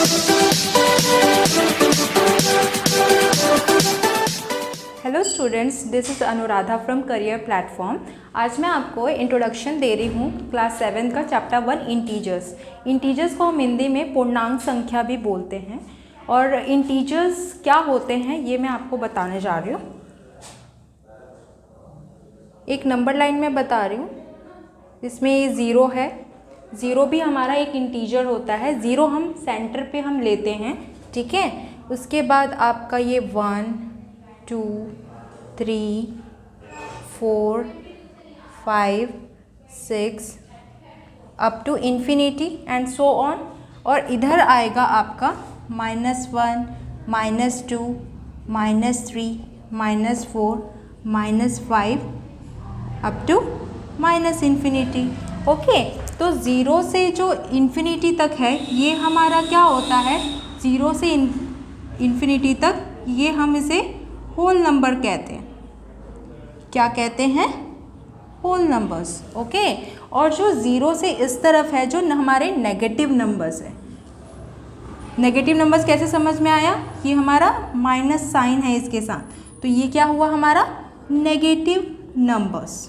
Hello students, this is Anuradha from career platform. आज मैं आपको इंट्रोडक्शन दे रही हूँ क्लास 7 का चैप्टर 1 इंटीजर्स। इंटीजर्स को हम हिंदी में पूर्णांक संख्या भी बोलते हैं, और इंटीजर्स क्या होते हैं ये मैं आपको बताने जा रही हूँ। एक नंबर लाइन में बता रही हूँ, इसमें ये ज़ीरो है। ज़ीरो भी हमारा एक इंटीजर होता है। ज़ीरो हम सेंटर पे हम लेते हैं, ठीक है। उसके बाद आपका ये 1 2 3 4 5 6 up to infinity and so on. और इधर आएगा आपका -1 -2 -3 -4 -5 अप टू इन्फिनिटी। ओके, तो ज़ीरो से जो इन्फिनिटी तक है ये हमारा क्या होता है, ज़ीरो से इन्फिनिटी तक ये हम इसे होल नंबर कहते हैं। क्या कहते हैं? Whole numbers. ओके, और जो ज़ीरो से इस तरफ है जो हमारे नेगेटिव नंबर्स है। नेगेटिव नंबर्स कैसे समझ में आया? ये हमारा माइनस साइन है इसके साथ, तो ये क्या हुआ हमारा नेगेटिव नंबर्स।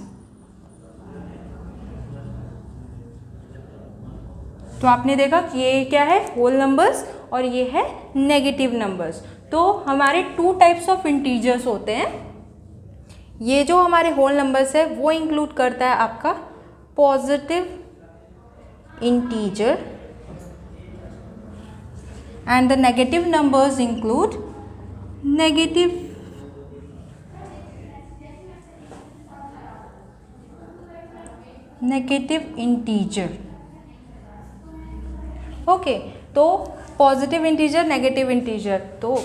तो आपने देखा कि ये क्या है, होल नंबर्स, और ये है नेगेटिव नंबर्स। तो हमारे 2 टाइप्स ऑफ इंटीजर्स होते हैं। ये जो हमारे होल नंबर्स है वो इंक्लूड करता है आपका positive integer, and the negative numbers include negative integer. Okay, तो पॉजिटिव इंटीजर, नेगेटिव इंटीजर, तो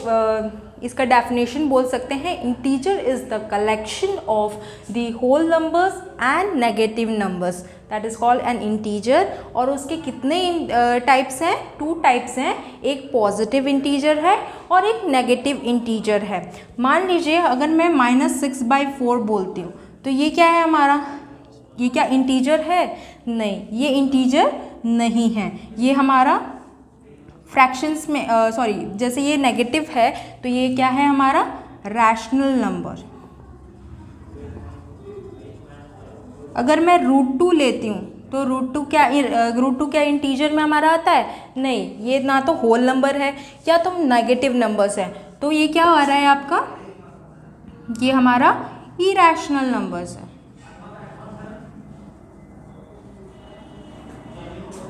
इसका डेफिनेशन बोल सकते हैं, integer is the collection of the whole numbers and negative numbers, that is called an integer. और उसके कितने types हैं? 2 टाइप्स हैं, एक पॉजिटिव इंटीजर है और एक नेगेटिव इंटीजर है। मान लीजिए अगर मैं -6/4 बोलती हूँ, तो ये क्या है हमारा, ये क्या इंटीजर है? नहीं, ये इंटीजर नहीं है। ये हमारा फ्रैक्शंस में जैसे ये नेगेटिव है तो ये क्या है हमारा रैशनल नंबर। अगर मैं √2 लेती हूँ तो √2 क्या इंटीजर में हमारा आता है? नहीं, ये ना तो होल नंबर है या तो नेगेटिव नंबर्स है, तो ये क्या आ रहा है आपका, ये हमारा इरैशनल नंबर्स है।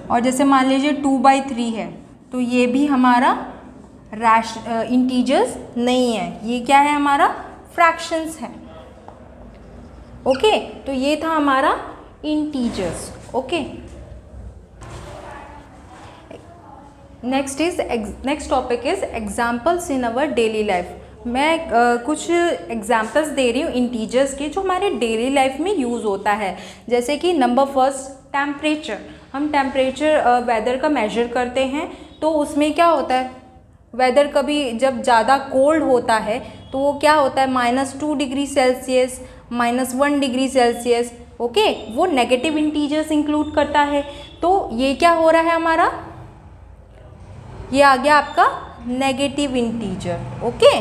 और जैसे मान लीजिए 2/3 है, तो ये भी हमारा इंटीजर्स नहीं है, ये क्या है हमारा फ्रैक्शंस है। ओके, तो ये था हमारा integers. Okay, next topic is examples in our daily life. मैं कुछ एग्जाम्पल्स दे रही हूँ इंटीजर्स के जो हमारे डेली लाइफ में यूज़ होता है। जैसे कि नंबर फर्स्ट, टेम्परेचर। हम टेम्परेचर वेदर का मेजर करते हैं, तो उसमें क्या होता है, वेदर कभी जब ज़्यादा कोल्ड होता है तो वो क्या होता है -2 degree Celsius, -1 degree Celsius. Okay, वो नेगेटिव इंटीजर्स इंक्लूड करता है। तो ये क्या हो रहा है हमारा, ये आ गया आपका नेगेटिव इंटीजर। ओके,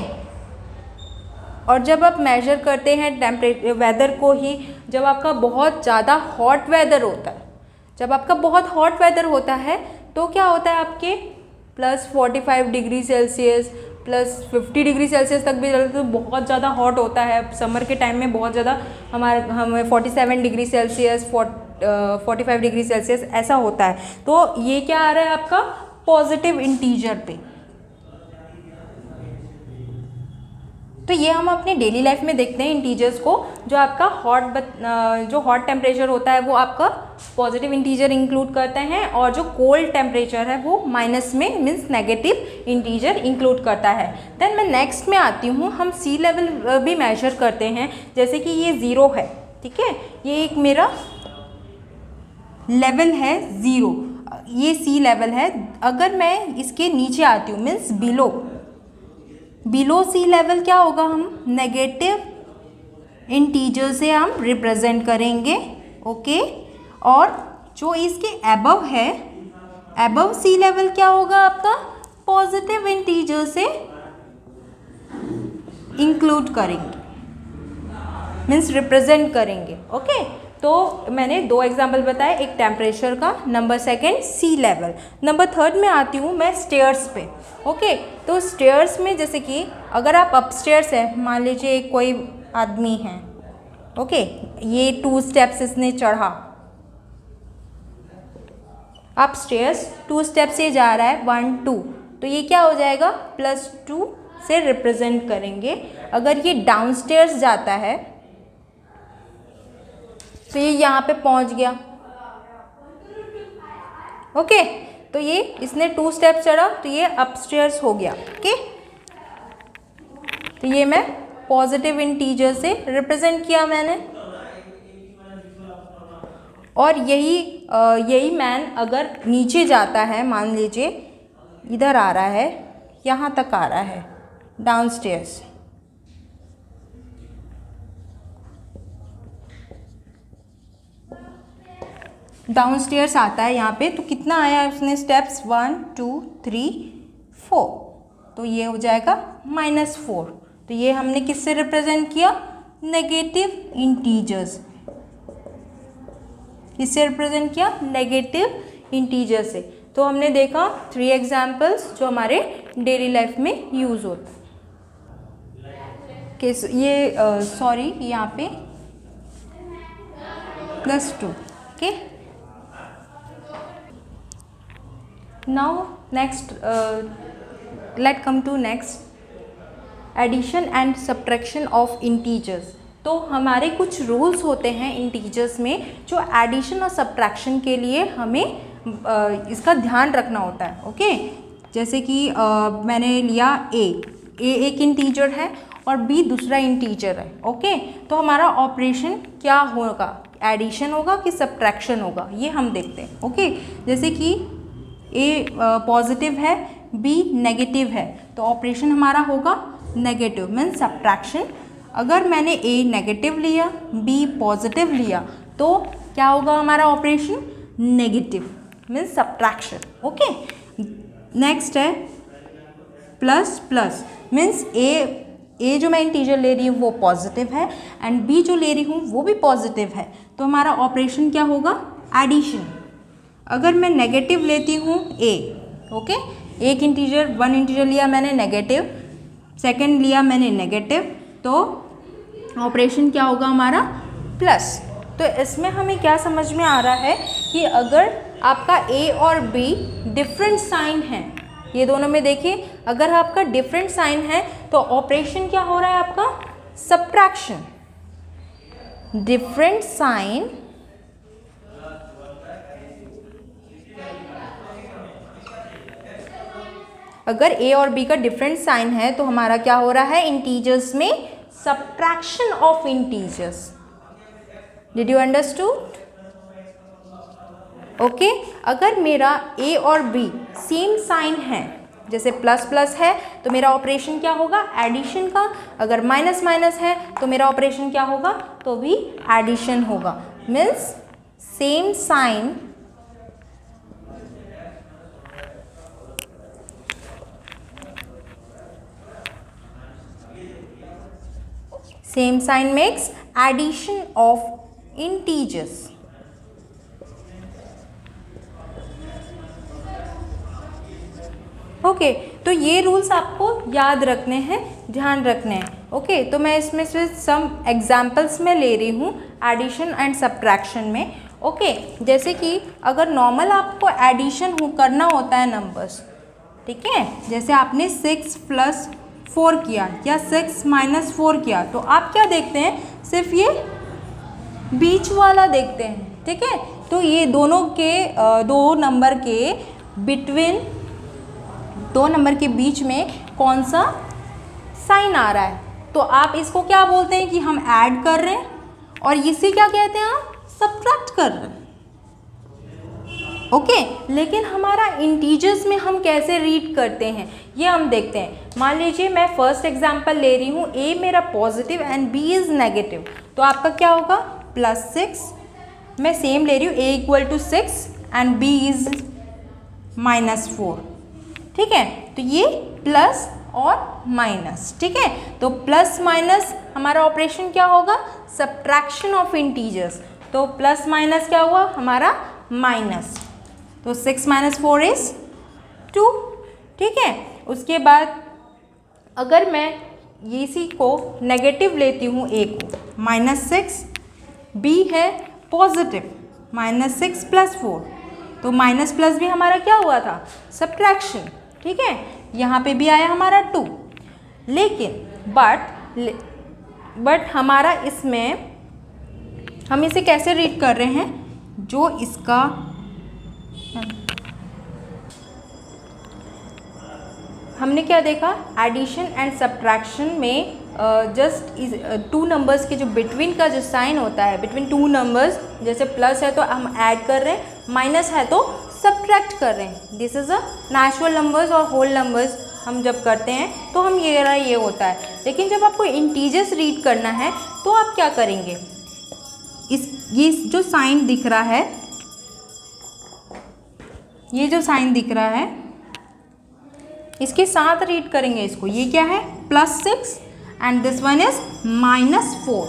और जब आप मेजर करते हैं टेम्परेचर वेदर को ही, जब आपका बहुत ज़्यादा हॉट वेदर होता है, जब आपका बहुत हॉट वेदर होता है तो क्या होता है आपके +45 डिग्री सेल्सियस, +50 डिग्री सेल्सियस तक भी चलता है, तो बहुत ज़्यादा हॉट होता है। समर के टाइम में बहुत ज़्यादा हमें 47 डिग्री सेल्सियस, 45 डिग्री सेल्सियस ऐसा होता है। तो ये क्या आ रहा है आपका पॉजिटिव इंटीजर पे। तो ये हम अपने डेली लाइफ में देखते हैं इंटीजर्स को। जो आपका जो हॉट टेम्परेचर होता है वो आपका पॉजिटिव इंटीजर इंक्लूड करते हैं, और जो कोल्ड टेम्परेचर है वो माइनस में मीन्स नेगेटिव इंटीजर इंक्लूड करता है। देन मैं नेक्स्ट में आती हूँ, हम सी लेवल भी मेजर करते हैं। जैसे कि ये 0 है, ठीक है, ये एक मेरा लेवल है 0, ये सी लेवल है। अगर मैं इसके नीचे आती हूँ मीन्स बिलो सी लेवल क्या होगा, हम नेगेटिव इंटीजर से हम रिप्रेजेंट करेंगे। ओके, और जो इसके अबव है, अबव सी लेवल क्या होगा आपका पॉजिटिव इंटीजर से इंक्लूड करेंगे, मीन्स रिप्रेजेंट करेंगे। ओके, तो मैंने दो एग्जाम्पल बताए, एक टेम्परेचर का, नंबर सेकेंड सी लेवल। नंबर थर्ड में आती हूँ मैं स्टेयर्स पे। ओके, तो स्टेयर्स में जैसे कि अगर आप अपस्टेयर्स है, मान लीजिए कोई आदमी है, ओके, ये 2 स्टेप्स इसने चढ़ा, अपस्टेयर्स 2 स्टेप से जा रहा है, 1 2, तो ये क्या हो जाएगा, +2 से रिप्रेजेंट करेंगे। अगर ये डाउनस्टेयर्स जाता है तो ये यहाँ पे पहुँच गया। ओके, तो ये इसने 2 स्टेप चढ़ा तो ये अपस्टेयर्स हो गया। ओके, तो ये मैं पॉजिटिव इंटीजर से रिप्रेजेंट किया मैंने। और यही मैन अगर नीचे जाता है, मान लीजिए इधर आ रहा है, यहाँ तक आ रहा है, डाउनस्टेयर्स, डाउनस्टेयर्स आता है यहाँ पे, तो कितना आया उसने स्टेप्स, 1 2 3 4, तो ये हो जाएगा -4। तो ये हमने किससे रिप्रेजेंट किया, नेगेटिव इंटीजर्स। किससे रिप्रेजेंट किया, नेगेटिव इंटीजर से। तो हमने देखा 3 एग्जाम्पल्स जो हमारे डेली लाइफ में यूज़ होते हैं। ये सॉरी, यहाँ पे +2। Okay, now next let come to next, addition and subtraction of integers. तो हमारे कुछ रूल्स होते हैं इंटीजर्स में जो एडिशन और सब्ट्रैक्शन के लिए हमें इसका ध्यान रखना होता है। ओके, जैसे कि मैंने लिया ए एक इंटीजर है और बी दूसरा इंटीजर है। ओके, तो हमारा ऑपरेशन क्या होगा, एडिशन होगा कि सब्ट्रैक्शन होगा, ये हम देखते हैं। ओके, जैसे कि ए पॉजिटिव है, बी नेगेटिव है, तो ऑपरेशन हमारा होगा नेगेटिव, मीन्स सब्ट्रैक्शन। अगर मैंने ए नेगेटिव लिया, बी पॉजिटिव लिया, तो क्या होगा हमारा operation, negative, means subtraction. Okay, next है प्लस प्लस, मीन्स ए जो मैं इंटीजर ले रही हूँ वो पॉजिटिव है एंड बी जो ले रही हूँ वो भी पॉजिटिव है, तो हमारा ऑपरेशन क्या होगा, एडिशन। अगर मैं नेगेटिव लेती हूँ ए, ओके, एक इंटीजर 1 इंटीजर लिया मैंने नेगेटिव, सेकंड लिया मैंने नेगेटिव, तो ऑपरेशन क्या होगा हमारा, प्लस। तो इसमें हमें क्या समझ में आ रहा है कि अगर आपका ए और बी डिफरेंट साइन है, ये दोनों में देखिए, अगर आपका डिफरेंट साइन है तो ऑपरेशन क्या हो रहा है आपका, सब्ट्रैक्शन। डिफरेंट साइन अगर ए और बी का डिफरेंट साइन है तो हमारा क्या हो रहा है, इंटीजर्स में subtraction of integers. Did you understood? Okay, अगर मेरा ए और बी सेम साइन है, जैसे प्लस प्लस है तो मेरा ऑपरेशन क्या होगा, एडिशन का। अगर माइनस माइनस है तो मेरा ऑपरेशन क्या होगा, तो भी एडिशन होगा। Means same sign makes addition of integers. Okay, तो ये रूल्स आपको याद रखने हैं, ध्यान रखने हैं। ओके, तो मैं इसमें से सम एग्जाम्पल्स में ले रही हूँ एडिशन एंड सब्ट्रैक्शन में। ओके, जैसे कि अगर नॉर्मल आपको एडिशन करना होता है नंबर्स, ठीक है, जैसे आपने 6 + 4 किया या 6 - 4 किया, तो आप क्या देखते हैं, सिर्फ ये बीच वाला देखते हैं। ठीक है, तो ये दोनों के दो नंबर के बीच में कौन सा साइन आ रहा है, तो आप इसको क्या बोलते हैं कि हम ऐड कर रहे हैं, और इसे क्या कहते हैं, आप सब्ट्रैक्ट कर रहे हैं। ओके, लेकिन हमारा इंटीजर्स में हम कैसे रीड करते हैं ये हम देखते हैं। मान लीजिए मैं फर्स्ट एग्जांपल ले रही हूँ, ए मेरा positive and b is negative, तो आपका क्या होगा, +6। मैं सेम ले रही हूँ, a = 6 एंड b इज़ -4। ठीक है। तो ये प्लस और माइनस, ठीक है। तो प्लस माइनस हमारा ऑपरेशन क्या होगा, सब्ट्रैक्शन ऑफ इंटीजर्स। तो प्लस माइनस क्या हुआ हमारा माइनस, तो 6 - 4 इज 2, ठीक है। उसके बाद अगर मैं इसी को नेगेटिव लेती हूँ, ए को -6, बी है पॉजिटिव -6 + 4, तो माइनस प्लस भी हमारा क्या हुआ था, सब्ट्रैक्शन, ठीक है। यहाँ पे भी आया हमारा 2, लेकिन बट हमारा इसमें हम इसे कैसे रीड कर रहे हैं, जो इसका हमने क्या देखा, एडिशन एंड सब्ट्रैक्शन में जस्ट इस 2 नंबर्स के जो बिटवीन का जो साइन होता है, बिटवीन 2 नंबर्स, जैसे प्लस है तो हम ऐड कर रहे हैं, माइनस है तो सब्ट्रैक्ट कर रहे हैं। This is a natural numbers और होल नंबर्स हम जब करते हैं तो हम ये होता है। लेकिन जब आपको इंटीजर्स रीड करना है तो आप क्या करेंगे, ये जो साइन दिख रहा है, ये जो साइन दिख रहा है इसके साथ रीड करेंगे इसको। ये क्या है, +6 एंड दिस वन इज -4,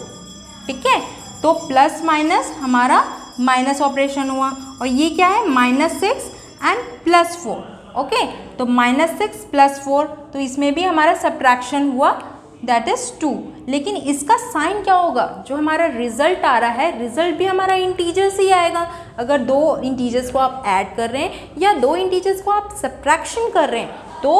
ठीक है। तो प्लस माइनस हमारा माइनस ऑपरेशन हुआ, और ये क्या है -6 एंड +4, ओके। तो -6 + 4, तो इसमें भी हमारा सब्ट्रैक्शन हुआ, दैट इज़ 2। लेकिन इसका साइन क्या होगा, जो हमारा रिजल्ट आ रहा है, रिजल्ट भी हमारा इंटीजर्स ही आएगा। अगर 2 इंटीजर्स को आप ऐड कर रहे हैं या 2 इंटीजर्स को आप सब्ट्रैक्शन कर रहे हैं तो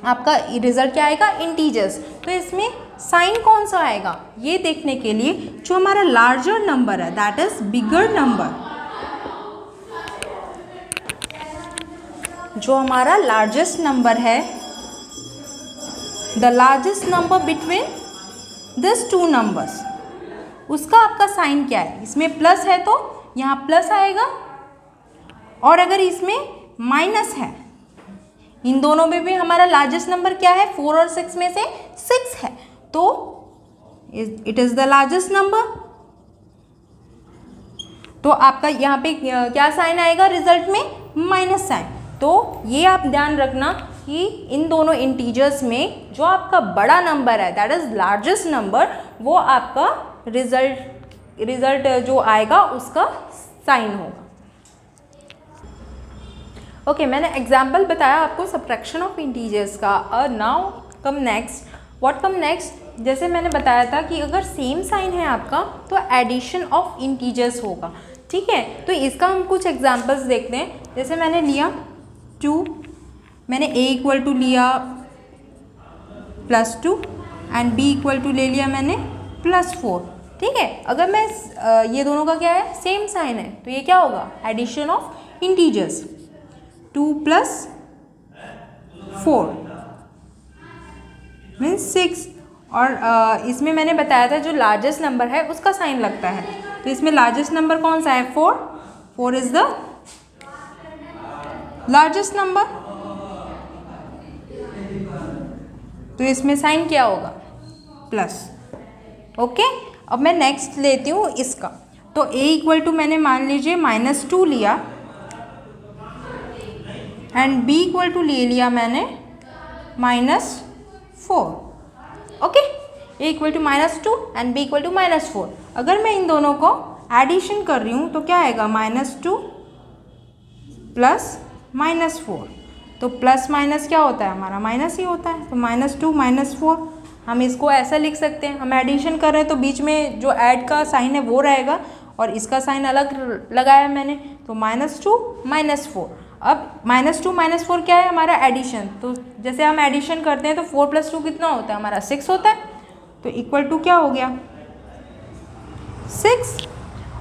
आपका रिजल्ट क्या आएगा, इंटीजर्स। तो इसमें साइन कौन सा आएगा, ये देखने के लिए जो हमारा लार्जर नंबर है, दैट इज बिगर नंबर, जो हमारा लार्जेस्ट नंबर है, the largest number between this 2 numbers, उसका आपका साइन क्या है। इसमें प्लस है तो यहाँ प्लस आएगा, और अगर इसमें माइनस है, इन दोनों में भी हमारा लार्जेस्ट नंबर क्या है, 4 और 6 में से 6 है, तो it is the largest number. तो आपका यहाँ पे क्या साइन आएगा, रिजल्ट में माइनस साइन। तो ये आप ध्यान रखना कि इन दोनों इंटीजर्स में जो आपका बड़ा नंबर है, दैट इज लार्जेस्ट नंबर, वो आपका रिजल्ट जो आएगा उसका साइन होगा। ओके, मैंने एग्जाम्पल बताया आपको सब्ट्रैक्शन ऑफ इंटीजर्स का। Now come next, what come next, जैसे मैंने बताया था कि अगर सेम साइन है आपका तो एडिशन ऑफ इंटीजर्स होगा, ठीक है। तो इसका हम कुछ एग्जाम्पल्स देखते हैं। जैसे मैंने लिया 2, मैंने a = लिया +2 एंड b = ले लिया मैंने +4, ठीक है। अगर मैं ये दोनों का क्या है, सेम साइन है, तो ये क्या होगा, एडिशन ऑफ इंटीजर्स। 2 + 4 मीन्स 6, और इसमें मैंने बताया था जो लार्जेस्ट नंबर है उसका साइन लगता है। तो इसमें लार्जेस्ट नंबर कौन सा है, 4 इज द लार्जेस्ट नंबर, तो इसमें साइन क्या होगा, प्लस, ओके। अब मैं नेक्स्ट लेती हूँ इसका। तो a = मैंने मान लीजिए -2 लिया एंड b = ले लिया मैंने -4, ओके। a = -2 and b = -4। अगर मैं इन दोनों को एडिशन कर रही हूँ तो क्या आएगा, -2 + -4, तो प्लस माइनस क्या होता है हमारा, माइनस ही होता है। तो -2 -4, हम इसको ऐसा लिख सकते हैं, हम एडिशन कर रहे हैं तो बीच में जो ऐड का साइन है वो रहेगा, और इसका साइन अलग लगाया मैंने, तो -2 -4। अब -2 -4 क्या है, हमारा एडिशन। तो जैसे हम एडिशन करते हैं तो 4 + 2 कितना होता है, हमारा 6 होता है, तो इक्वल टू क्या हो गया, 6।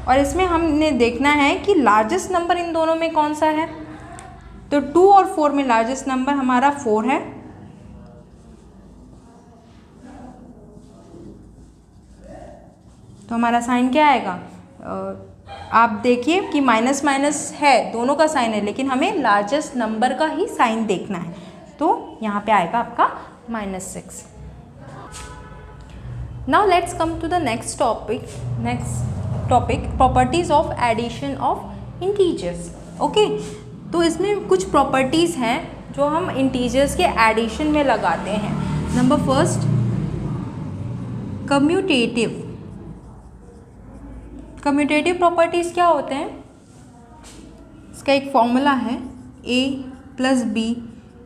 और इसमें हमने देखना है कि लार्जेस्ट नंबर इन दोनों में कौन सा है। तो 2 और 4 में लार्जेस्ट नंबर हमारा 4 है, तो हमारा साइन क्या आएगा, आप देखिए कि माइनस माइनस है, दोनों का साइन है, लेकिन हमें लार्जेस्ट नंबर का ही साइन देखना है, तो यहाँ पे आएगा आपका -6। Now let's come to the next topic properties of addition of integers, okay. तो इसमें कुछ प्रॉपर्टीज़ हैं जो हम इंटीजर्स के एडिशन में लगाते हैं। Number first, commutative. Commutative properties क्या होते हैं? इसका एक फॉर्मूला है a plus B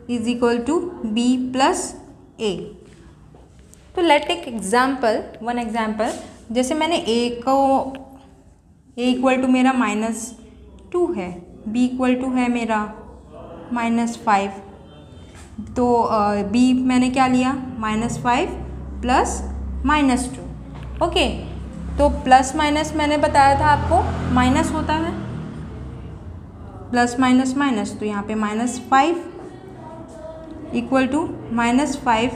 is equal to B plus A. तो let take example, one example. जैसे मैंने a इक्वल टू मेरा -2 है, b इक्वल टू है मेरा -5, तो b मैंने क्या लिया -5 प्लस -2। ओके, तो प्लस माइनस मैंने बताया था आपको माइनस होता है, प्लस माइनस माइनस, तो यहाँ पे -5 equal to -5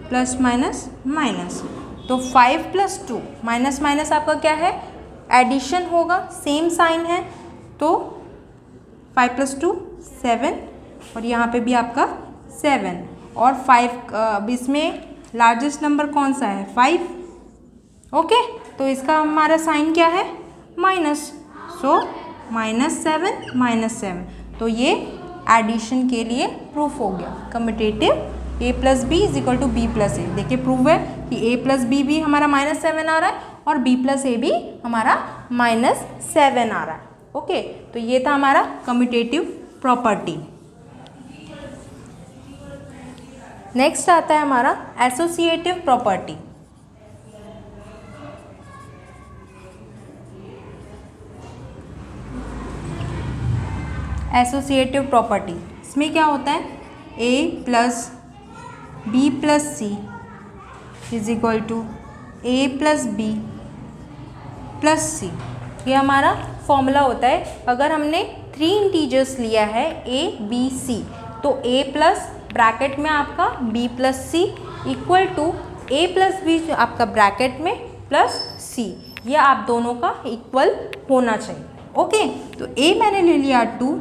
plus minus minus, तो 5 प्लस 2 माइनस माइनस आपका क्या है? एडिशन होगा, सेम साइन है, तो 5 प्लस 2 7, और यहाँ पे भी आपका 7, और 5 इसमें लार्जेस्ट नंबर कौन सा है? 5। ओके, तो इसका हमारा साइन क्या है? माइनस, सो -7 -7, तो ये एडिशन के लिए प्रूफ हो गया। Commutative a plus B is equal to B plus A. देखिए प्रूफ है कि a प्लस बी भी हमारा -7 आ रहा है और b प्लस ए भी हमारा -7 आ रहा है। ओके, तो ये था हमारा कम्यूटेटिव प्रॉपर्टी। नेक्स्ट आता है हमारा एसोसिएटिव प्रॉपर्टी। एसोसिएटिव प्रॉपर्टी, इसमें क्या होता है? a plus B plus C is equal to a plus B plus C. ये हमारा फॉर्मूला होता है। अगर हमने 3 इंटीजर्स लिया है a b c, तो a प्लस ब्रैकेट में आपका b plus C equal to a plus b आपका ब्रैकेट में प्लस c, ये आप दोनों का इक्वल होना चाहिए। ओके, तो a मैंने ले लिया 2,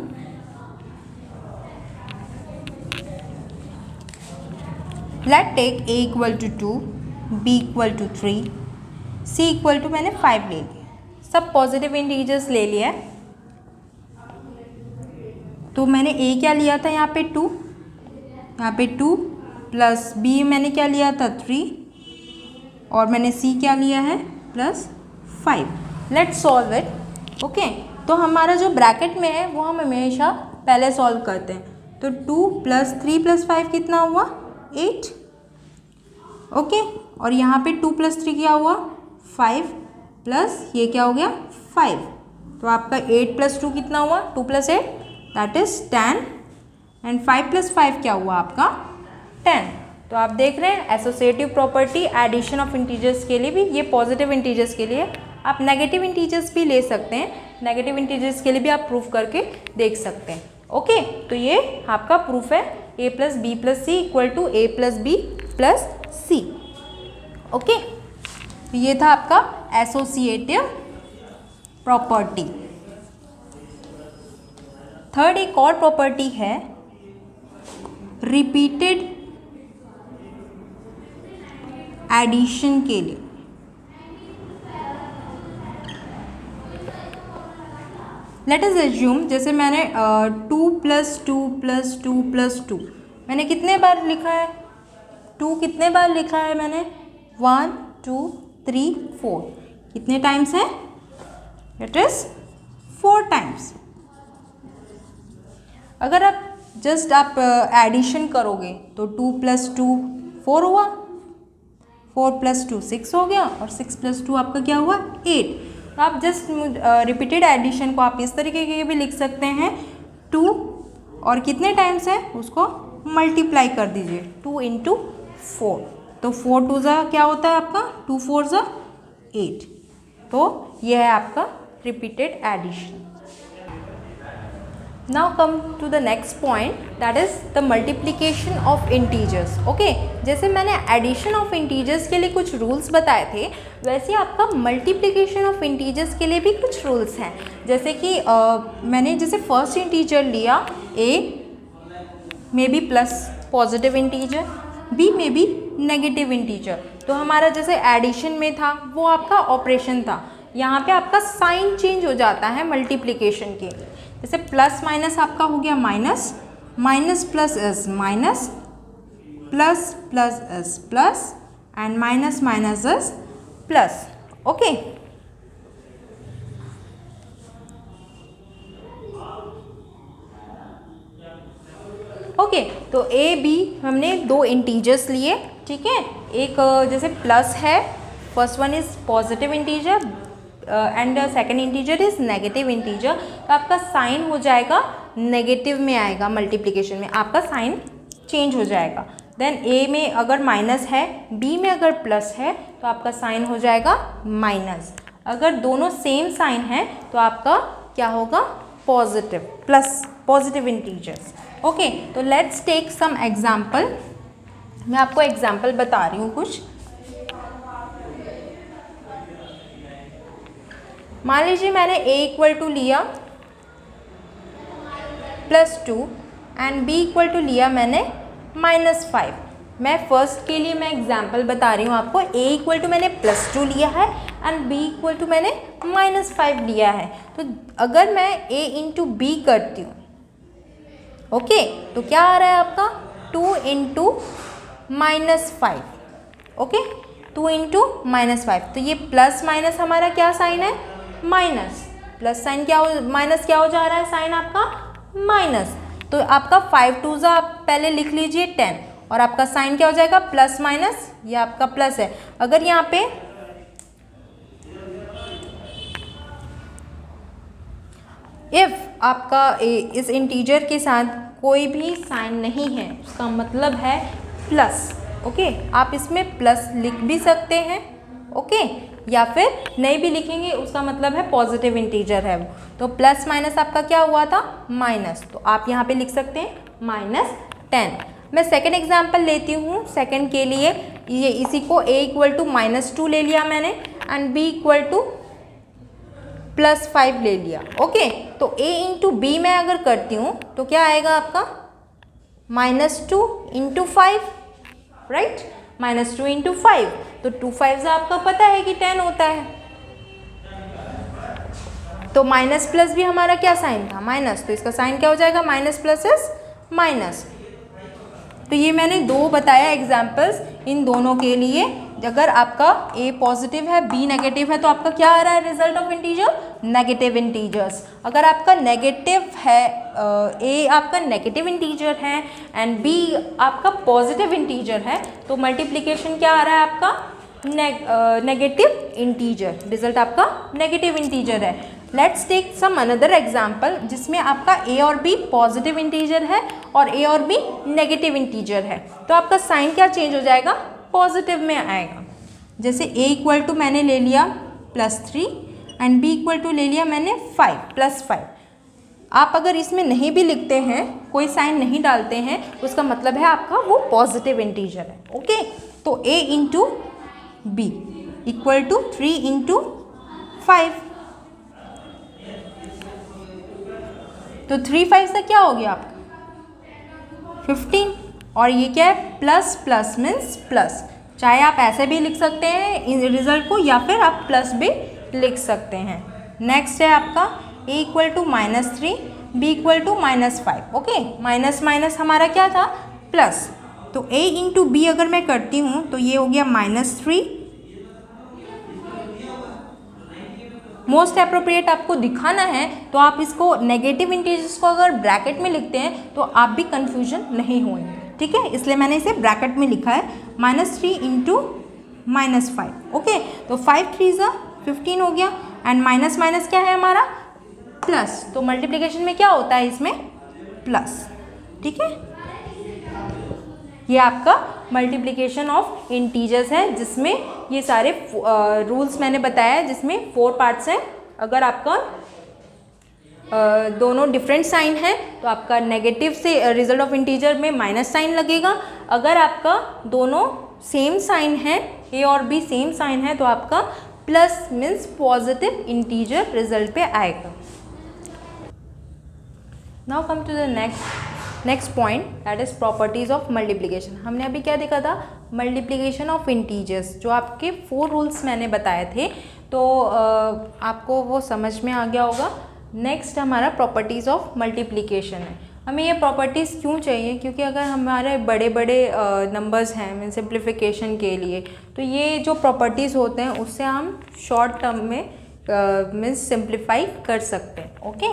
let take a equal to 2, b equal to 3, c equal to मैंने 5 ले लिया, सब पॉजिटिव इंटीजर्स ले लिया है। तो मैंने a क्या लिया था यहाँ पे 2, यहाँ पे 2 प्लस b मैंने क्या लिया था 3, और मैंने c क्या लिया है +5। Let's solve it. ओके, तो हमारा जो ब्रैकेट में है वो हम हमेशा पहले सॉल्व करते हैं। तो 2 प्लस 3 प्लस 5 कितना हुआ? 8। ओके, और यहाँ पे 2 प्लस 3 क्या हुआ? 5 प्लस ये क्या हो गया? 5। तो आपका 8 प्लस 2 कितना हुआ? 2 plus 8 that is 10, and 5 plus 5 क्या हुआ आपका? 10। तो आप देख रहे हैं associative property addition of integers के लिए भी, ये पॉजिटिव इंटीजर्स के लिए। आप नेगेटिव इंटीजर्स भी ले सकते हैं, नेगेटिव इंटीजर्स के लिए भी आप प्रूफ करके देख सकते हैं। ओके, तो ये आपका प्रूफ है a plus B plus C equal to a plus B plus c. Okay, तो ये था आपका एसोसिएटिव प्रॉपर्टी। थर्ड एक और प्रॉपर्टी है रिपीटेड एडिशन के लिए। लेट अस एज्यूम, जैसे मैंने 2 प्लस 2 प्लस 2 प्लस 2 मैंने कितने बार लिखा है? 2 कितने बार लिखा है मैंने? 1 2 3 4। कितने टाइम्स है? It is 4 times. अगर आप जस्ट आप एडिशन करोगे तो 2 प्लस 2 4 हुआ, 4 प्लस 2 6 हो गया, और 6 प्लस 2 आपका क्या हुआ? 8। तो आप जस्ट रिपीटेड एडिशन को आप इस तरीके के भी लिख सकते हैं, 2 और कितने टाइम्स है उसको मल्टीप्लाई कर दीजिए, 2 इंटू 4। तो 4 2 ज़ा क्या होता है आपका? 2 4 ज़ा 8। तो यह है आपका repeated addition. Now come to the next point, that is the multiplication of integers. Okay, जैसे मैंने addition of integers के लिए कुछ rules बताए थे, वैसे आपका multiplication of integers के लिए भी कुछ rules हैं। जैसे कि मैंने जैसे first integer लिया a may be plus positive integer, b may be negative integer। तो हमारा जैसे addition में था वो आपका ऑपरेशन था, यहाँ पे आपका साइन चेंज हो जाता है मल्टीप्लिकेशन के। जैसे प्लस माइनस आपका हो गया minus, minus plus is minus, plus plus is plus, and minus minus is plus. Okay, okay, तो ए बी हमने दो इंटीजर्स लिए, ठीक है। एक जैसे प्लस है, first one is positive integer and second integer is negative integer, तो आपका साइन हो जाएगा नेगेटिव में आएगा, मल्टीप्लिकेशन में आपका साइन चेंज हो जाएगा। देन ए में अगर माइनस है, बी में अगर प्लस है, तो आपका साइन हो जाएगा माइनस। अगर दोनों सेम साइन है तो आपका क्या होगा, positive, plus positive integers. Okay, तो लेट्स टेक सम एग्जाम्पल। मैं आपको एग्जाम्पल बता रही हूँ कुछ। मान लीजिए मैंने a इक्वल टू लिया +2 एंड b इक्वल टू लिया मैंने -5। मैं फर्स्ट के लिए मैं एग्जाम्पल बता रही हूँ आपको। a इक्वल टू मैंने +2 लिया है एंड b इक्वल टू मैंने -5 लिया है। तो अगर मैं a इंटू बी करती हूँ, ओके, तो क्या आ रहा है आपका 2 इंटू -5, ओके, 2 इंटू -5। तो ये प्लस माइनस हमारा क्या साइन है, माइनस, प्लस साइन क्या हो, माइनस क्या हो जा रहा है, साइन आपका माइनस। तो आपका 5 2 आप पहले लिख लीजिए 10, और आपका साइन क्या हो जाएगा, प्लस माइनस, ये आपका प्लस है। अगर यहाँ पे इफ आपका इस इंटीजर के साथ कोई भी साइन नहीं है, उसका मतलब है प्लस। ओके, आप इसमें प्लस लिख भी सकते हैं, ओके, या फिर नहीं भी लिखेंगे, उसका मतलब है पॉजिटिव इंटीजर है वो। तो प्लस माइनस आपका क्या हुआ था, माइनस, तो आप यहाँ पे लिख सकते हैं -10। मैं सेकंड एग्जांपल लेती हूँ। सेकंड के लिए ये इसी को a इक्वल टू -2 ले लिया मैंने एंड b इक्वल टू +5 ले लिया। ओके, तो a इंटू बी मैं अगर करती हूँ तो क्या आएगा आपका -2 इंटू 5, राइट, -2 इंटू 5, तो 2 5 आपका पता है कि 10 होता है। तो माइनस प्लस भी हमारा क्या साइन था, माइनस, तो इसका साइन क्या हो जाएगा, माइनस प्लस इज माइनस। तो ये मैंने दो बताया एग्जाम्पल्स, इन दोनों के लिए। अगर आपका a पॉजिटिव है, b नेगेटिव है, तो आपका क्या आ रहा है result of integer, negative integers. अगर आपका नेगेटिव है, a आपका नेगेटिव इंटीजर है एंड b आपका पॉजिटिव इंटीजर है, तो मल्टीप्लिकेशन क्या आ रहा है आपका, नेगेटिव इंटीजर, रिजल्ट आपका नेगेटिव इंटीजर है। Let's take some another example जिसमें आपका a और b पॉजिटिव इंटीजर है और a और b नेगेटिव इंटीजर है, तो आपका साइन क्या चेंज हो जाएगा, पॉजिटिव में आएगा। जैसे a इक्वल टू मैंने ले लिया +3 एंड b इक्वल टू ले लिया मैंने +5। आप अगर इसमें नहीं भी लिखते हैं, कोई साइन नहीं डालते हैं, उसका मतलब है आपका वो पॉजिटिव इंटीजर है। ओके, तो a into b equal to 3 into 5, तो 3 5 से क्या हो गया आपका 15, और ये क्या है, प्लस प्लस मीन्स प्लस। चाहे आप ऐसे भी लिख सकते हैं रिजल्ट को, या फिर आप प्लस भी लिख सकते हैं। नेक्स्ट है आपका a equal to -3, b equal to -5। Okay, minus minus हमारा क्या था, प्लस, तो a इंटू बी अगर मैं करती हूँ तो ये हो गया -3। मोस्ट अप्रोप्रिएट आपको दिखाना है तो आप इसको नेगेटिव इंटीजर्स को अगर ब्रैकेट में लिखते हैं तो आप भी कंफ्यूजन नहीं होंगे, ठीक है, इसलिए मैंने इसे ब्रैकेट में लिखा है, -3 इंटू -5। ओके, तो 5 3 15 हो गया एंड माइनस माइनस क्या है हमारा, प्लस, तो मल्टीप्लिकेशन में क्या होता है इसमें, प्लस, ठीक है। ये आपका मल्टीप्लिकेशन ऑफ इंटीजर्स है, जिसमें ये सारे रूल्स मैंने बताया है, जिसमें 4 पार्ट्स हैं। अगर आपका दोनों डिफरेंट साइन है तो आपका नेगेटिव से रिजल्ट ऑफ इंटीजर में माइनस साइन लगेगा। अगर आपका दोनों सेम साइन है, a और b सेम साइन है, तो आपका plus means positive integer result पे आएगा। Now come to the next point, that is properties of multiplication. हमने अभी क्या देखा था, मल्टीप्लिकेशन ऑफ इंटीजर्स, जो आपके 4 रूल्स मैंने बताए थे, तो आपको वो समझ में आ गया होगा। नेक्स्ट हमारा प्रॉपर्टीज ऑफ मल्टीप्लिकेशन है। हमें ये प्रॉपर्टीज़ क्यों चाहिए, क्योंकि अगर हमारे बड़े बड़े नंबर्स हैं मीन सिंप्लीफिकेशन के लिए, तो ये जो प्रॉपर्टीज़ होते हैं उससे हम शॉर्ट टर्म में मीन्स सिंप्लीफाई कर सकते हैं। ओके,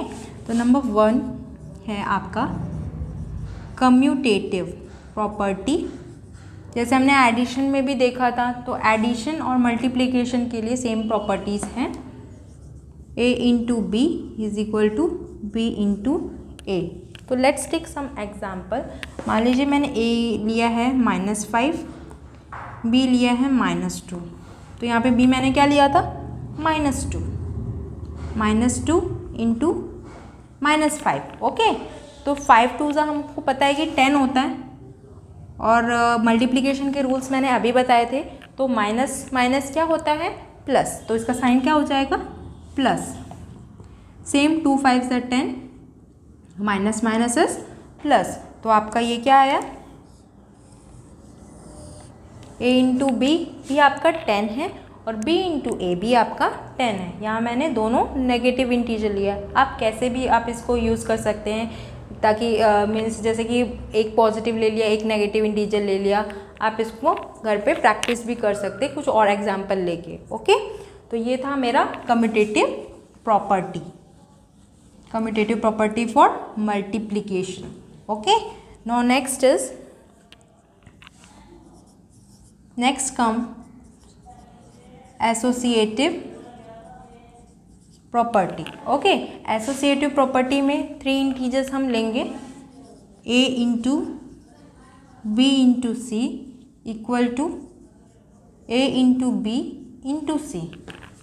तो नंबर 1 है आपका कम्यूटेटिव प्रॉपर्टी। जैसे हमने एडिशन में भी देखा था, तो एडिशन और मल्टीप्लिकेशन के लिए सेम प्रॉपर्टीज़ हैं। a into B is equal to B into A. तो लेट्स टेक सम एग्जाम्पल। मान लीजिए मैंने a लिया है -5, b लिया है -2, तो यहाँ पे b मैंने क्या लिया था -2 इंटू -5। ओके, तो 5 2 हमको पता है कि 10 होता है, और मल्टीप्लिकेशन के रूल्स मैंने अभी बताए थे, तो माइनस माइनस क्या होता है प्लस, तो इसका साइन क्या हो जाएगा प्लस। सेम 2 5 से 10, माइनस माइनस इज प्लस, तो आपका ये क्या आया a इंटू बी भी आपका 10 है और b इंटू ए भी आपका 10 है। यहाँ मैंने दोनों नेगेटिव इंटीजर लिया है। आप कैसे भी आप इसको यूज़ कर सकते हैं, ताकि मीन्स जैसे कि एक पॉजिटिव ले लिया, एक नेगेटिव इंटीजर ले लिया, आप इसको घर पे प्रैक्टिस भी कर सकते हैं कुछ और एग्जाम्पल लेके। ओके, तो ये था मेरा commutative property, commutative property for multiplication. Okay, now next come associative property. Okay, associative property में 3 इंटीजर्स हम लेंगे, a into b into c equal to a into b into C.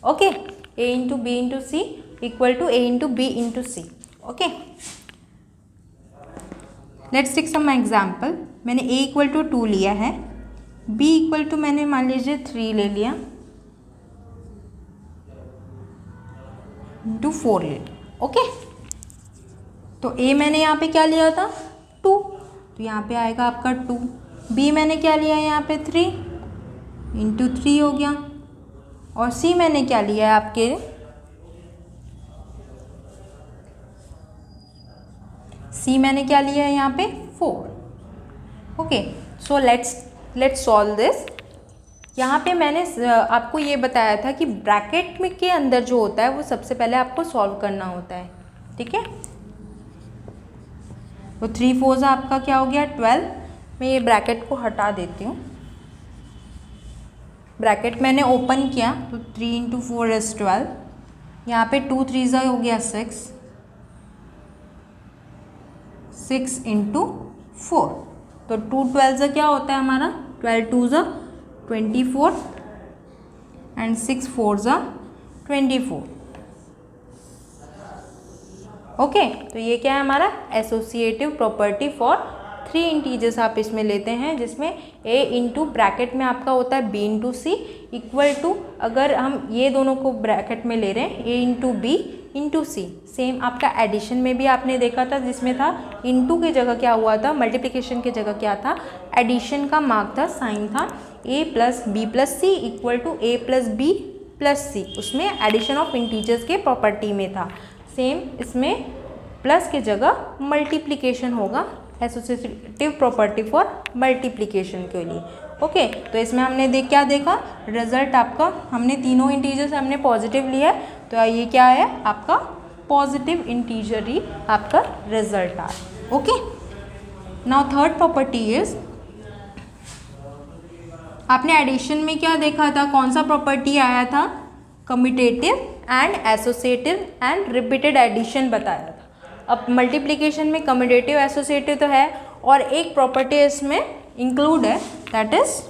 Okay, a into b into c equal to a into b into C. Okay, let's take some example. मैंने a equal to 2 लिया है, b equal to मैंने मान लीजिए 3 ले लिया, into 4 ले लिया। ओके, तो a मैंने यहाँ पे क्या लिया था 2, तो यहाँ पे आएगा आपका 2। b मैंने क्या लिया है यहाँ पे 3, इंटू 3 हो गया, और c मैंने क्या लिया है आपके c मैंने क्या लिया है यहाँ पे 4। Okay, so let's solve this. यहाँ पे मैंने आपको ये बताया था कि ब्रैकेट में के अंदर जो होता है वो सबसे पहले आपको सॉल्व करना होता है। ठीक है, तो 3 4 आपका क्या हो गया 12। मैं ये ब्रैकेट को हटा देती हूँ। ब्रैकेट मैंने ओपन किया तो 3 इंटू 4 इज 12। यहाँ पे 2 3 हो गया 6, 6 इंटू 4, तो 2 12 क्या होता है हमारा 12 2 24 एंड 6 4 24। ओके, तो ये क्या है हमारा एसोसिएटिव प्रॉपर्टी फॉर 3 इंटीजर्स आप इसमें लेते हैं, जिसमें a इंटू ब्रैकेट में आपका होता है b into c equal to, अगर हम ये दोनों को ब्रैकेट में ले रहे हैं a into b into c. Same आपका एडिशन में भी आपने देखा था, जिसमें था इंटू की जगह क्या हुआ था, मल्टीप्लिकेशन की जगह क्या था, एडिशन का मार्क था, साइन था a plus B plus C equal to a plus B plus C, उसमें एडिशन ऑफ इंटीजर्स के प्रॉपर्टी में था। सेम इसमें प्लस की जगह मल्टीप्लिकेशन होगा, एसोसिएटिव प्रॉपर्टी फॉर मल्टीप्लिकेशन के लिए। ओके, तो इसमें हमने क्या देखा रिजल्ट आपका, हमने तीनों इंटीजर्स हमने पॉजिटिव लिया है, तो ये क्या है आपका पॉजिटिव इंटीजर ही आपका रिजल्ट आ। Okay, now third property is, आपने एडिशन में क्या देखा था, कौन सा प्रॉपर्टी आया था, commutative and associative and repeated addition बताया था। अब मल्टीप्लिकेशन में कम्यूटेटिव एसोसिएटिव तो है, और एक प्रॉपर्टी इसमें इंक्लूड है, that is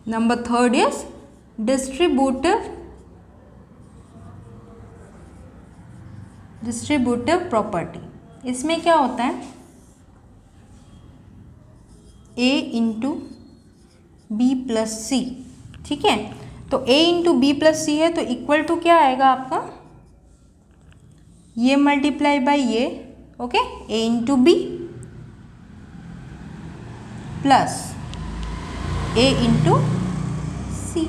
number third is distributive property. इसमें क्या होता है a into B plus c. ठीक है, तो a into B plus c है, तो इक्वल टू क्या आएगा आपका, ये मल्टीप्लाई बाई ये, okay, a into B plus a into C.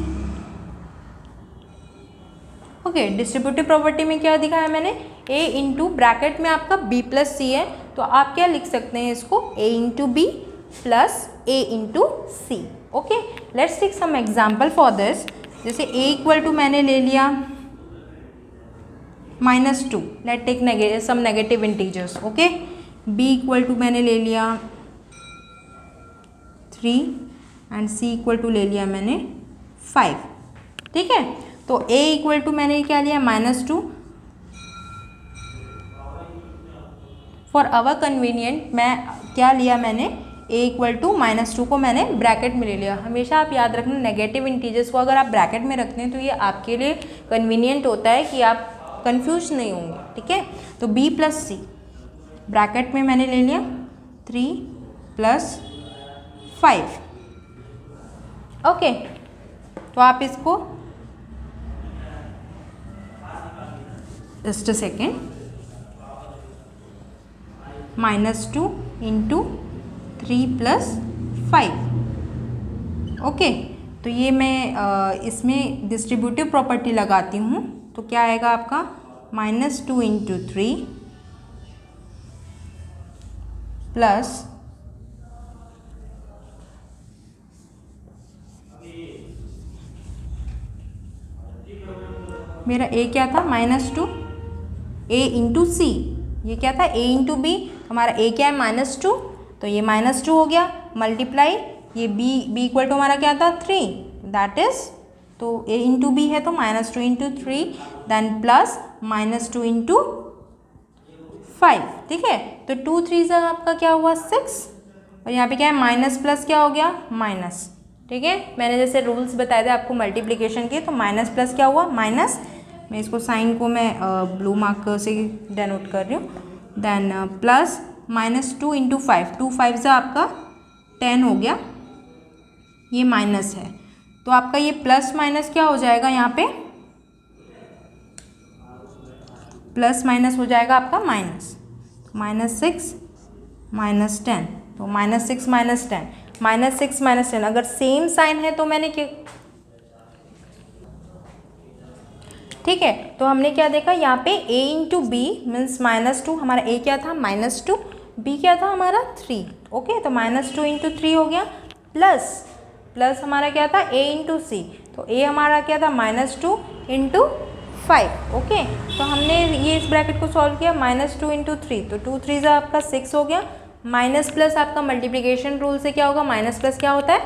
Okay, distributive property में क्या दिखाया मैंने, ए इंटू ब्रैकेट में आपका बी प्लस सी है, तो आप क्या लिख सकते हैं इसको, A into B plus A into C. Okay, let's take some example for this. जैसे ए इक्वल टू मैंने ले लिया -2, let take some negative integers. Okay, B equal to मैंने ले लिया 3 एंड सी इक्वल टू ले लिया मैंने 5। ठीक है, तो a इक्वल टू मैंने क्या लिया -2। फॉर अवर कन्वीनियंट मैं क्या लिया, मैंने a इक्वल टू -2 को मैंने ब्रैकेट में ले लिया। हमेशा आप याद रखना नेगेटिव इंटीजर्स को अगर आप ब्रैकेट में रखते हैं तो ये आपके लिए कन्वीनियंट होता है कि आप कंफ्यूज नहीं होंगे। ठीक है, तो b प्लस सी ब्रैकेट में मैंने ले लिया 3 प्लस 5। ओके, तो आप इसको just a second, -2 into 3 plus 5। Okay, तो ये मैं इसमें डिस्ट्रीब्यूटिव प्रॉपर्टी लगाती हूँ, तो क्या आएगा आपका -2 इंटू 3 प्लस मेरा a क्या था -2, a इंटू सी, ये क्या था a इंटू बी, हमारा a क्या है -2, तो ये -2 हो गया, मल्टीप्लाई ये b इक्वल टू हमारा क्या था 3, दैट इज, तो a इंटू बी है तो -2 इंटू 3 देन प्लस -2 इंटू 5। ठीक है, तो 2 3 से आपका क्या हुआ 6, और यहाँ पे क्या है माइनस प्लस क्या हो गया माइनस। ठीक है, मैंने जैसे रूल्स बताए थे आपको मल्टीप्लिकेशन के, तो माइनस प्लस क्या हुआ माइनस। मैं इसको साइन को मैं ब्लू मार्कर से डेनोट कर रही हूँ, देन प्लस -2 इंटू 5, 2 5 से आपका 10 हो गया, ये माइनस है, तो आपका ये प्लस माइनस क्या हो जाएगा, यहाँ पे प्लस माइनस हो जाएगा आपका माइनस, -6 -10, तो -6 -10, -6 -10, अगर सेम साइन है तो मैंने क्या, ठीक है, तो हमने क्या देखा यहाँ पे a इंटू बी मीन्स -2, हमारा a क्या था -2, b क्या था हमारा 3। ओके, तो -2 इंटू 3 हो गया, प्लस हमारा क्या था a इंटू सी, तो a हमारा क्या था -2 इंटू 5। ओके, तो हमने ये इस ब्रैकेट को सॉल्व किया, -2 इंटू 3, तो 2 3 का आपका 6 हो गया, माइनस प्लस आपका मल्टीप्लिकेशन रूल से क्या होगा, माइनस प्लस क्या होता है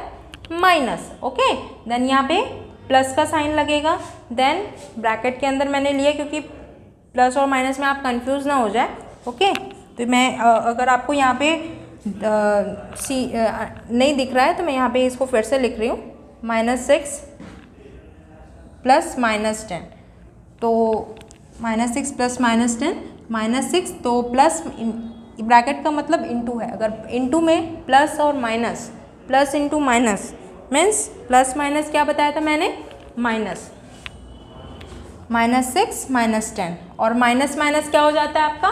माइनस। ओके, देन यहाँ पे प्लस का साइन लगेगा, देन ब्रैकेट के अंदर मैंने लिया क्योंकि प्लस और माइनस में आप कंफ्यूज ना हो जाए। ओके, तो मैं अगर आपको यहाँ पे नहीं दिख रहा है तो मैं यहाँ पे इसको फिर से लिख रही हूँ, -6 प्लस -10, तो -6 प्लस -10 -6, तो प्लस ब्रैकेट का मतलब इंटू है, अगर इंटू में प्लस और minus, plus into minus means plus minus क्या बताया था मैंने माइनस, -6 -10, और माइनस माइनस क्या हो जाता है आपका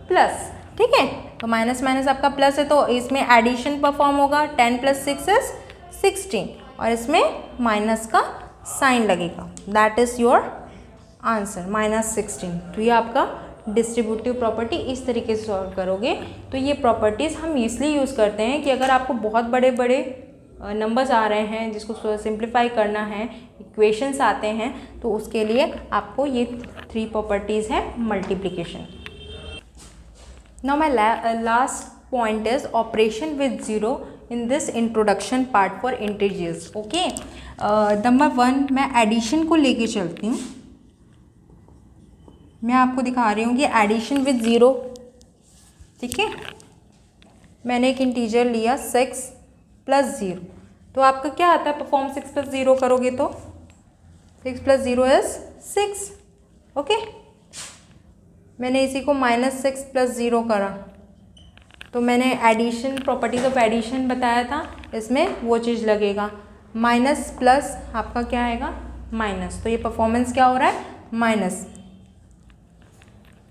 प्लस। ठीक है, तो माइनस माइनस आपका प्लस है, तो इसमें एडिशन परफॉर्म होगा, 10 + 6 इज 16, और इसमें माइनस का साइन लगेगा, दैट इज़ योर आंसर -16। तो ये आपका डिस्ट्रीब्यूटिव प्रॉपर्टी इस तरीके से सॉल्व करोगे। तो ये प्रॉपर्टीज़ हम इसलिए यूज़ करते हैं कि अगर आपको बहुत बड़े बड़े नंबर्स आ रहे हैं जिसको सिंप्लीफाई करना है, इक्वेशंस आते हैं, तो उसके लिए आपको ये 3 प्रॉपर्टीज़ हैं multiplication. Now my last point is operation with zero in this introduction part for integers. Okay, number 1 मैं एडिशन को लेके चलती हूँ, मैं आपको दिखा रही हूँ कि एडिशन विद ज़ीरो। ठीक है, मैंने एक इंटीजर लिया 6 + 0, तो आपका क्या आता है परफॉर्म 6 + 0 करोगे तो 6 + 0 इज 6। ओके, मैंने इसी को -6 + 0 करा, तो मैंने एडिशन प्रॉपर्टीज ऑफ एडिशन बताया था, इसमें वो चीज़ लगेगा, माइनस प्लस आपका क्या आएगा माइनस, तो ये परफॉर्मेंस क्या हो रहा है माइनस,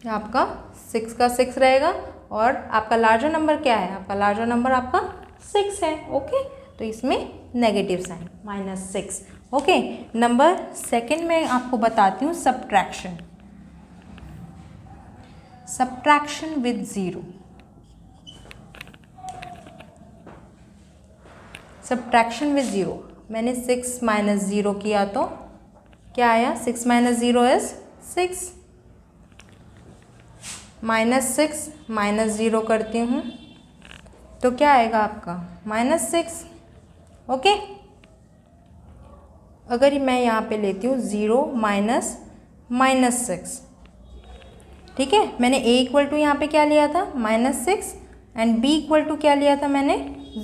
आपका 6 का 6 रहेगा, और आपका लार्जर नंबर क्या है, आपका लार्जर नंबर आपका 6 है। ओके, तो इसमें नेगेटिव साइन -6। ओके, नंबर 2 में आपको बताती हूँ subtraction. Subtraction with zero, subtraction with zero. मैंने 6 माइनस ज़ीरो किया तो क्या आया, 6 minus zero is 6, -6 minus zero करती हूँ तो क्या आएगा आपका -6। ओके, अगर मैं यहाँ पे लेती हूँ 0 माइनस -6, ठीक है, मैंने a इक्वल टू यहाँ पे क्या लिया था -6 एंड b इक्वल टू क्या लिया था मैंने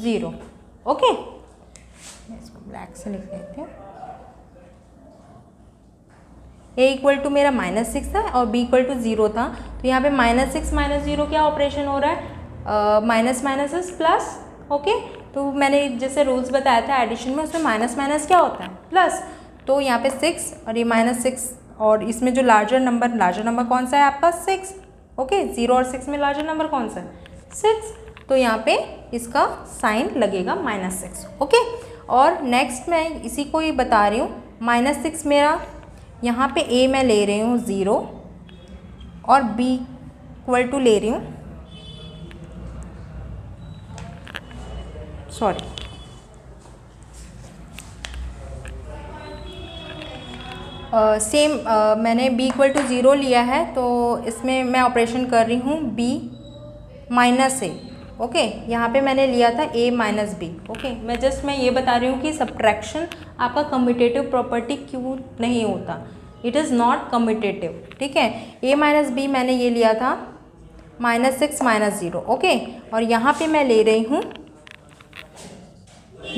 0। ओके, इसको ब्लैक से लिख देते हैं। a इक्वल टू मेरा -6 था और b इक्वल टू 0 था, तो यहाँ पे -6 माइनस 0 क्या ऑपरेशन हो रहा है, minus minus is plus. Okay, तो मैंने जैसे रूल्स बताया था एडिशन में, उसमें माइनस माइनस क्या होता है, प्लस। तो यहाँ पे 6 और ये -6 और इसमें जो लार्जर नंबर कौन सा है आपका 6। ओके, 0 और 6 में लार्जर नंबर कौन सा है 6, तो यहाँ पे इसका साइन लगेगा -6। ओके, और नेक्स्ट मैं इसी को ही बता रही हूँ, -6 मेरा यहाँ पे a मैं ले रही हूँ 0 और b इक्वल टू ले रही हूँ, सॉरी मैंने b इक्वल टू 0 लिया है, तो इसमें मैं ऑपरेशन कर रही हूँ b माइनस a। ओके, यहाँ पे मैंने लिया था a माइनस b। ओके, मैं ये बता रही हूँ कि सब्ट्रैक्शन आपका कम्यूटेटिव प्रॉपर्टी क्यों नहीं होता, इट इज़ नॉट कम्यूटेटिव। ठीक है, a माइनस b मैंने ये लिया था -6 माइनस 0। ओके, और यहाँ पे मैं ले रही हूँ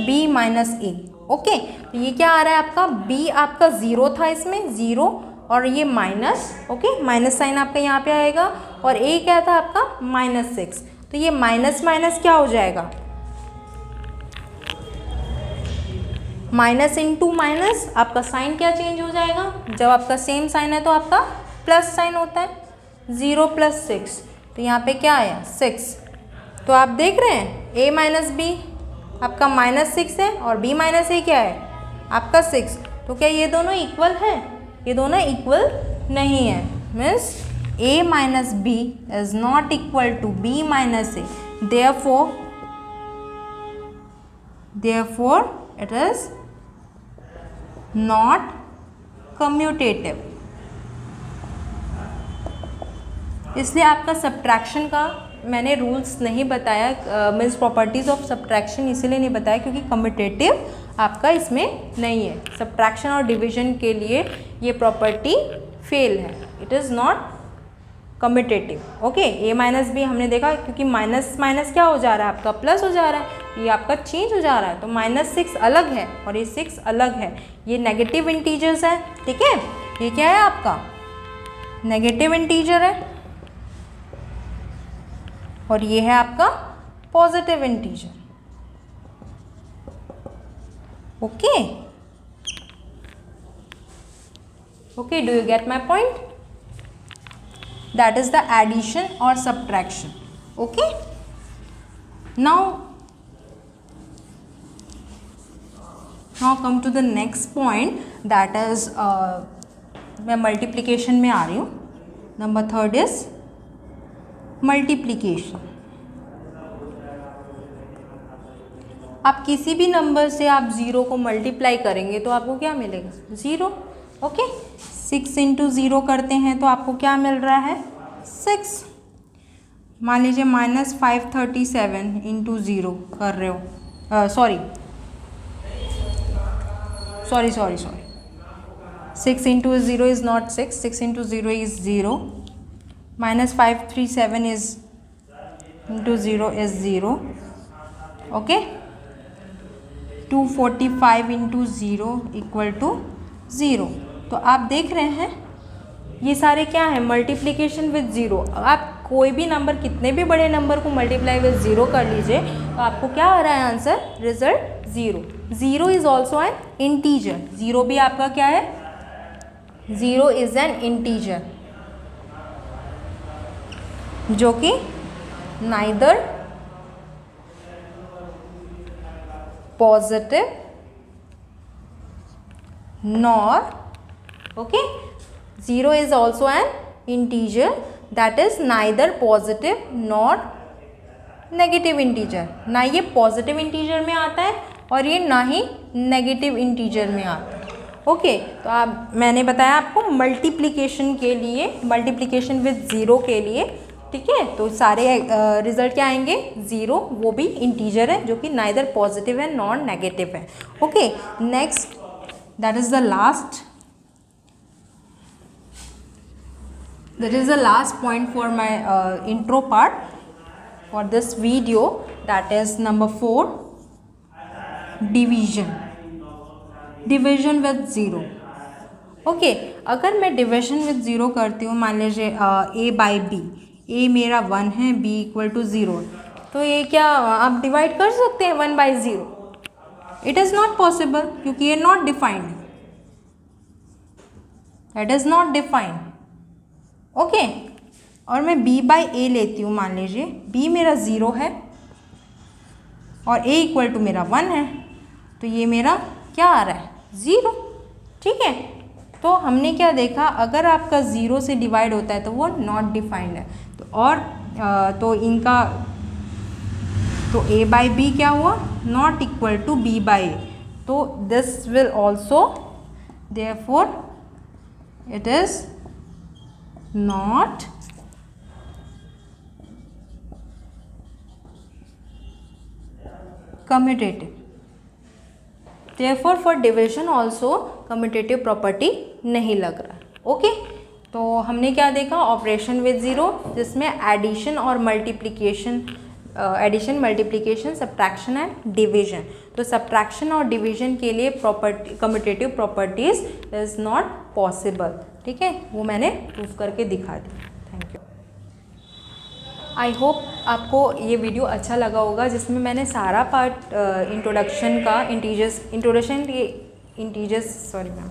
b माइनस a। ओके, तो ये क्या आ रहा है आपका, b आपका 0 था इसमें 0 और ये माइनस, ओके, माइनस साइन आपका यहाँ पे आएगा, और a क्या था आपका -6, तो ये माइनस माइनस क्या हो जाएगा, माइनस इंटू माइनस, आपका साइन क्या चेंज हो जाएगा, जब आपका सेम साइन है तो आपका प्लस साइन होता है, 0 + 6, तो यहाँ पे क्या आया 6। तो आप देख रहे हैं a माइनस बी आपका -6 है और b माइनस a क्या है आपका 6, तो क्या ये दोनों इक्वल हैं, ये दोनों इक्वल नहीं है, means a minus b is not equal to b minus a, therefore it is not commutative। इसलिए आपका सब्ट्रैक्शन का मैंने रूल्स नहीं बताया, मीन्स प्रॉपर्टीज़ ऑफ सब्ट्रैक्शन इसीलिए नहीं बताया क्योंकि कम्यूटेटिव आपका इसमें नहीं है। सब्ट्रैक्शन और डिवीजन के लिए ये प्रॉपर्टी फेल है, it is not commutative. Okay, a minus b हमने देखा क्योंकि माइनस माइनस क्या हो जा रहा है आपका प्लस हो जा रहा है, ये आपका चेंज हो जा रहा है, तो -6 अलग है और ये 6 अलग है, ये नेगेटिव इंटीजर्स है। ठीक है, ये क्या है आपका नेगेटिव इंटीजर है और ये है आपका positive integer. Okay okay, do you get my point? That is the addition or subtraction. Okay, now come to the next point, that is मैं multiplication में आ रही हूँ। Number 3 is multiplication। आप किसी भी नंबर से आप 0 को मल्टीप्लाई करेंगे तो आपको क्या मिलेगा 0। ओके, 6 × 0 करते हैं तो आपको क्या मिल रहा है 6। मान लीजिए -537 × 0 कर रहे हो, sorry 6 × 0 is not 6, 6 × 0 is 0, -537 is × 0 is 0। Okay, 245 × 0 = 0। तो आप देख रहे हैं ये सारे क्या है मल्टीप्लिकेशन विद 0। आप कोई भी नंबर, कितने भी बड़े नंबर को मल्टीप्लाई विद 0 कर लीजिए तो आपको क्या आ रहा है answer, result 0। 0 is also an integer, 0 भी आपका क्या है 0 इज एन इंटीजर जो कि neither positive nor, okay, 0 is also an integer that is neither positive nor negative integer. ना ये पॉजिटिव इंटीजर में आता है और ये ना ही नेगेटिव इंटीजर में आता है। ओके, तो आप मैंने बताया आपको मल्टीप्लिकेशन के लिए, मल्टीप्लिकेशन विद ज़ीरो के लिए, ठीक है। तो सारे रिजल्ट क्या आएंगे? ज़ीरो, वो भी इंटीजर है जो कि नाइदर पॉजिटिव है नॉर नेगेटिव है। Okay, next that is the last, that is the last point for my intro part for this video, that is number 4, division with zero. Okay, अगर मैं division with zero करती हूँ, मान लीजिए a by B, a मेरा 1 है, b equal to 0, तो ये क्या आप डिवाइड कर सकते हैं 1 by 0? It is not possible, क्योंकि ये नॉट डिफाइंड है, it is not defined. Okay, और मैं b बाई ए लेती हूँ, मान लीजिए b मेरा 0 है और a इक्वल टू मेरा 1 है, तो ये मेरा क्या आ रहा है? 0, ठीक है। तो हमने क्या देखा, अगर आपका 0 से डिवाइड होता है तो वो नॉट डिफाइंड है। तो और तो इनका तो a बाई बी क्या हुआ? Not equal to b by A, तो this will also, therefore it is not commutative, therefore for division also commutative property नहीं लग रहा। ओके, तो हमने क्या देखा? ऑपरेशन विद ज़ीरो, जिसमें एडिशन और multiplication, addition, multiplication, subtraction and division. तो सब्ट्रैक्शन और डिवीजन के लिए property, commutative properties is not possible, ठीक है, वो मैंने प्रूव करके दिखा दिया। Thank you. आई होप आपको ये वीडियो अच्छा लगा होगा, जिसमें मैंने सारा पार्ट इंट्रोडक्शन का, सॉरी मैम,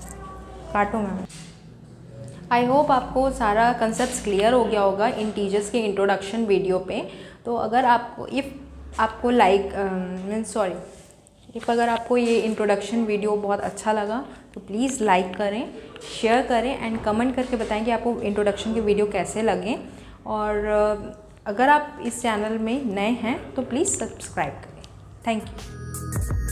काटो मैम। आई होप आपको सारा कंसेप्ट क्लियर हो गया होगा इंटीजर्स के इंट्रोडक्शन वीडियो पे। तो अगर आपको आपको अगर आपको ये इंट्रोडक्शन वीडियो बहुत अच्छा लगा तो प्लीज़ लाइक करें, शेयर करें एंड कमेंट करके बताएं कि आपको इंट्रोडक्शन के वीडियो कैसे लगे। और अगर आप इस चैनल में नए हैं तो प्लीज़ सब्सक्राइब करें। Thank you.